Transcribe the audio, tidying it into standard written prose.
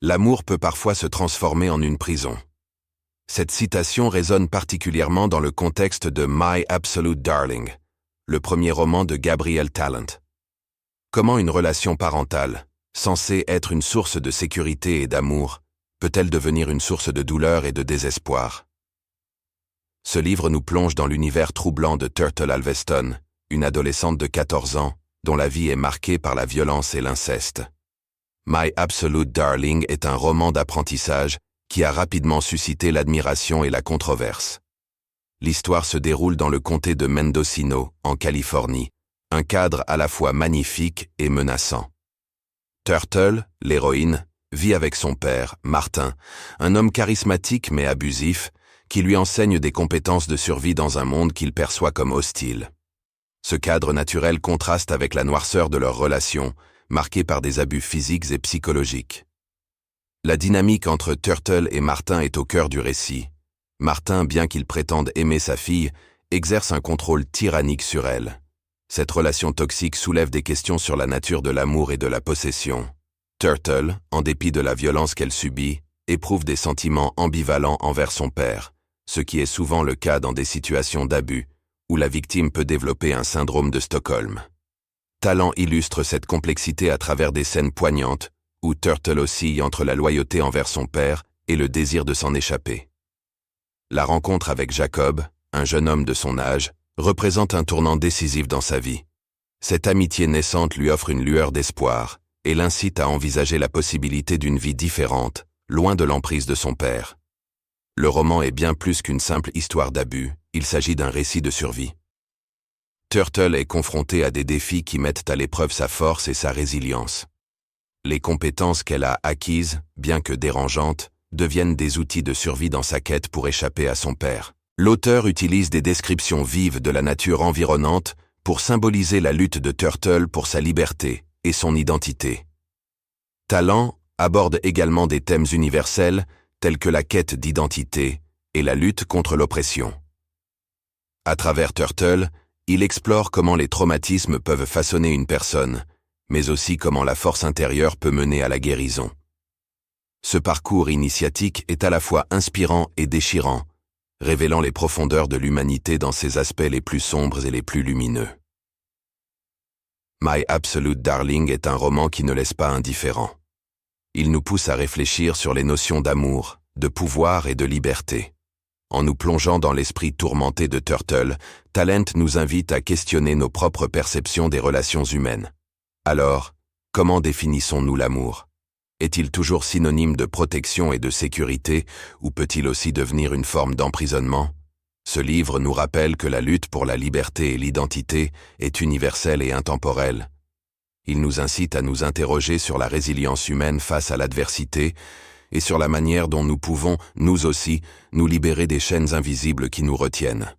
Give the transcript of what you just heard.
L'amour peut parfois se transformer en une prison. Cette citation résonne particulièrement dans le contexte de My Absolute Darling, le premier roman de Gabrielle Talent. Comment une relation parentale, censée être une source de sécurité et d'amour, peut-elle devenir une source de douleur et de désespoir? Ce livre nous plonge dans l'univers troublant de Turtle Alveston, une adolescente de 14 ans, dont la vie est marquée par la violence et l'inceste. My Absolute Darling est un roman d'apprentissage qui a rapidement suscité l'admiration et la controverse. L'histoire se déroule dans le comté de Mendocino, en Californie, un cadre à la fois magnifique et menaçant. Turtle, l'héroïne, vit avec son père, Martin, un homme charismatique mais abusif, qui lui enseigne des compétences de survie dans un monde qu'il perçoit comme hostile. Ce cadre naturel contraste avec la noirceur de leur relation, marquée par des abus physiques et psychologiques. La dynamique entre Turtle et Martin est au cœur du récit. Martin, bien qu'il prétende aimer sa fille, exerce un contrôle tyrannique sur elle. Cette relation toxique soulève des questions sur la nature de l'amour et de la possession. Turtle, en dépit de la violence qu'elle subit, éprouve des sentiments ambivalents envers son père, ce qui est souvent le cas dans des situations d'abus, où la victime peut développer un syndrome de Stockholm. Talent illustre cette complexité à travers des scènes poignantes, où Turtle oscille entre la loyauté envers son père et le désir de s'en échapper. La rencontre avec Jacob, un jeune homme de son âge, représente un tournant décisif dans sa vie. Cette amitié naissante lui offre une lueur d'espoir et l'incite à envisager la possibilité d'une vie différente, loin de l'emprise de son père. Le roman est bien plus qu'une simple histoire d'abus, il s'agit d'un récit de survie. Turtle est confrontée à des défis qui mettent à l'épreuve sa force et sa résilience. Les compétences qu'elle a acquises, bien que dérangeantes, deviennent des outils de survie dans sa quête pour échapper à son père. L'auteur utilise des descriptions vives de la nature environnante pour symboliser la lutte de Turtle pour sa liberté et son identité. Talent aborde également des thèmes universels tels que la quête d'identité et la lutte contre l'oppression. À travers Turtle, il explore comment les traumatismes peuvent façonner une personne, mais aussi comment la force intérieure peut mener à la guérison. Ce parcours initiatique est à la fois inspirant et déchirant, révélant les profondeurs de l'humanité dans ses aspects les plus sombres et les plus lumineux. My Absolute Darling est un roman qui ne laisse pas indifférent. Il nous pousse à réfléchir sur les notions d'amour, de pouvoir et de liberté. En nous plongeant dans l'esprit tourmenté de Turtle, Talent nous invite à questionner nos propres perceptions des relations humaines. Alors, comment définissons-nous l'amour? Est-il toujours synonyme de protection et de sécurité, ou peut-il aussi devenir une forme d'emprisonnement? Ce livre nous rappelle que la lutte pour la liberté et l'identité est universelle et intemporelle. Il nous incite à nous interroger sur la résilience humaine face à l'adversité et sur la manière dont nous pouvons, nous aussi, nous libérer des chaînes invisibles qui nous retiennent.